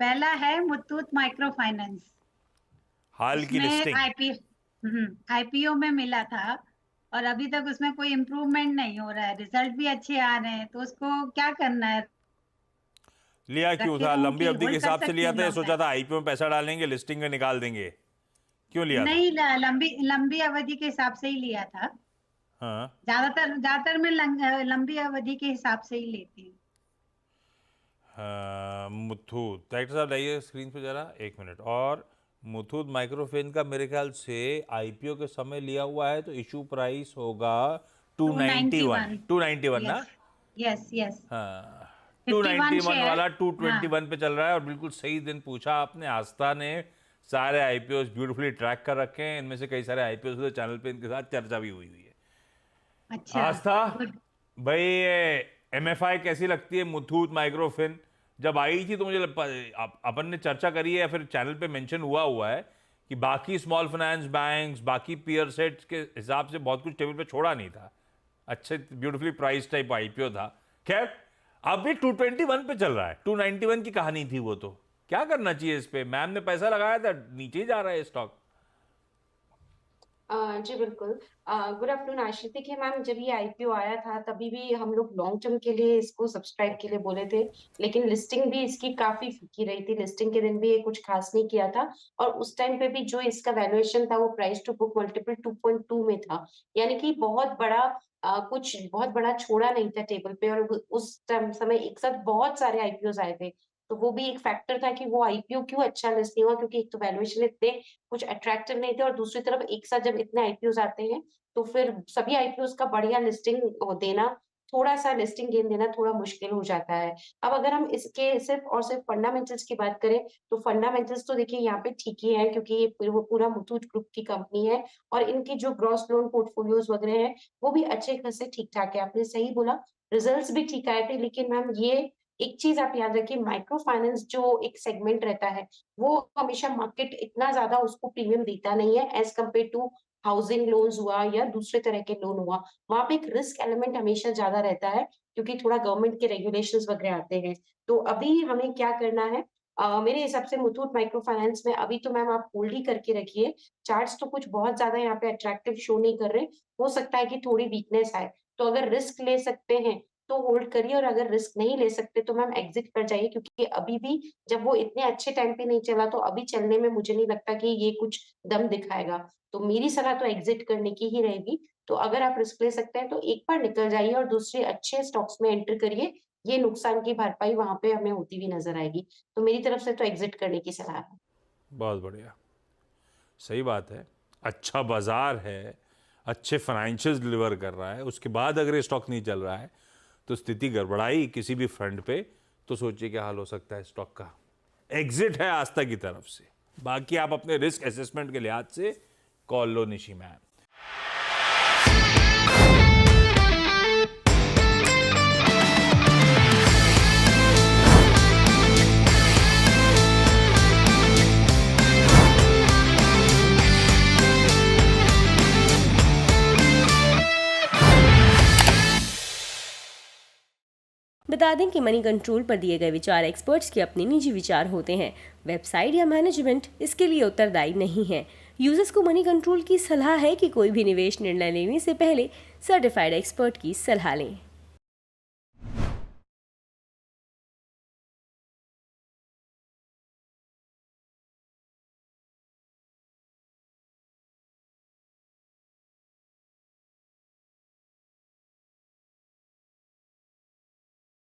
पहला है Muthoot micro finance. हाल की उसमें लिस्टिंग। आईपीओ में मिला था और अभी तक उसमें कोई इम्प्रूवमेंट नहीं हो रहा है, रिजल्ट भी अच्छे आ रहे हैं, तो उसको क्या करना है? लिया क्यों रखे था? रहूं लंबी कि अवधि के होल्ड कर हिसाब से सकती लिया हूँ था या लॉन्ग सोचा टाइम? था आईपीओ में पैसा डालेंगे लिस्टिंग में निकाल देंगे? क्यों लिया था? नहीं, लंबी लंबी अवधि के हिसाब से ही लिया था। हाँ। ज्यादातर ज्यादातर मैं लंबी अवधि के हिसाब से ही लेती हूँ। हाँ, मुथूट डायरेक्टर साहब लाइए स्क्रीन पे जरा, एक मिनट। और मुथूट माइक्रोफिन का मेरे ख्याल से आईपीओ के समय लिया हुआ है तो इशू प्राइस होगा 291। 291। 291 ना? Yes, yes, yes. हाँ, 51 291 शेयर। वाला हाँ। 221 पे चल रहा है। और बिल्कुल सही दिन पूछा आपने, आस्था ने सारे आईपीओ ब्यूटीफुली ट्रैक कर रखे हैं। इनमें से कई सारे आईपीओ तो चैनल पे इनके साथ चर्चा भी हुई हुई है। अच्छा। आस्था, गुड। भाई एमएफआई कैसी लगती है? मुथूट माइक्रोफिन जब आई थी तो मुझे अपन ने चर्चा करी है या फिर चैनल पे मेंशन हुआ हुआ है कि बाकी स्मॉल फाइनेंस बैंक्स, बाकी पीयर सेट्स के हिसाब से बहुत कुछ टेबल पे छोड़ा नहीं था। अच्छे ब्यूटीफुली प्राइस टाइप आईपीओ था। खैर, अब भी 221 पे चल रहा है। 291 की कहानी थी वो। तो क्या करना चाहिए इस पे? मैम ने पैसा लगाया था, नीचे ही जा रहा है स्टॉक। जी बिल्कुल। गुड आफ्टरनून आशीष। देखिए मैम, जब ये आईपीओ आया था तभी भी हम लोग लॉन्ग टर्म के लिए इसको सब्सक्राइब के लिए बोले थे, लेकिन लिस्टिंग भी इसकी काफी फीकी रही थी। लिस्टिंग के दिन भी ये कुछ खास नहीं किया था और उस टाइम पे भी जो इसका वैल्यूएशन था वो प्राइस टू बुक मल्टीपल 2.2 में था। यानी कि कुछ बहुत बड़ा छोड़ा नहीं था टेबल पे। और उस समय एक साथ बहुत सारे आईपीओ आए थे, तो वो भी एक फैक्टर था कि वो आईपीओ क्यों अच्छा लिस्ट नहीं हुआ, क्योंकि एक तो वैल्यूएशन इतने कुछ अट्रैक्टिव नहीं थे और दूसरी तरफ एक साथ जब इतने आईपीओ आते हैं तो फिर सभी आईपीओ का बढ़िया लिस्टिंग देना, थोड़ा सा लिस्टिंग गेन देना थोड़ा मुश्किल हो जाता है। अब अगर हम इसके सिर्फ और सिर्फ फंडामेंटल्स की बात करें तो फंडामेंटल्स तो देखिए यहाँ पे ठीक ही है, क्योंकि ये पूरा मुथूट ग्रुप की कंपनी है और इनकी जो ग्रॉस लोन पोर्टफोलियोज वगैरह है वो भी अच्छे खासे ठीक ठाक है। आपने सही बोला, रिजल्ट्स भी ठीक आए थे, लेकिन मैम ये एक चीज आप याद रखिए, माइक्रो फाइनेंस जो एक सेगमेंट रहता है वो हमेशा मार्केट इतना ज्यादा उसको प्रीमियम देता नहीं है as compare to housing loans हुआ या दूसरे तरह के लोन हुआ। वहां पे एक रिस्क एलिमेंट हमेशा ज्यादा रहता है, क्योंकि थोड़ा गवर्नमेंट के रेगुलेशंस वगैरह आते हैं। तो अभी हमें क्या करना है, मेरे हिसाब से मुथूट माइक्रो फाइनेंस में अभी तो मैम आप होल्ड ही करके रखिए। चार्ट्स तो कुछ बहुत ज्यादा यहाँ पे अट्रैक्टिव शो नहीं कर रहे, हो सकता है कि थोड़ी वीकनेस आए, तो अगर रिस्क ले सकते हैं तो होल्ड करिए और अगर रिस्क नहीं ले सकते तो मैम एग्जिट कर जाइए, क्योंकि अभी भी जब वो इतने अच्छे टाइम पे नहीं चला तो अभी चलने में मुझे नहीं लगता कि ये कुछ दम दिखाएगा। तो मेरी सलाह तो एग्जिट करने की ही रहेगी। तो अगर आप रिस्क ले सकते हैं तो एक बार निकल जाइए और दूसरे अच्छे स्टॉक्स में एंटर करिए। ये नुकसान की भरपाई वहां पे हमें होती हुई नजर आएगी। तो मेरी तरफ से तो एग्जिट करने की सलाह है। बहुत बढ़िया, सही बात है। अच्छा बाजार है, अच्छे फाइनेंशियल्स डिलीवर कर रहा है, उसके बाद अगर ये स्टॉक नहीं चल रहा है तो स्थिति गड़बड़ाई किसी भी फ्रंट पे, तो सोचिए क्या हाल हो सकता है स्टॉक का। एग्जिट है आस्था की तरफ से। बाकी आप अपने रिस्क असेसमेंट के लिहाज से कॉल लो निशी मैम। बता दें कि मनी कंट्रोल पर दिए गए विचार एक्सपर्ट्स के अपने निजी विचार होते हैं। वेबसाइट या मैनेजमेंट इसके लिए उत्तरदायी नहीं है। यूजर्स को मनी कंट्रोल की सलाह है कि कोई भी निवेश निर्णय लेने से पहले सर्टिफाइड एक्सपर्ट की सलाह लें।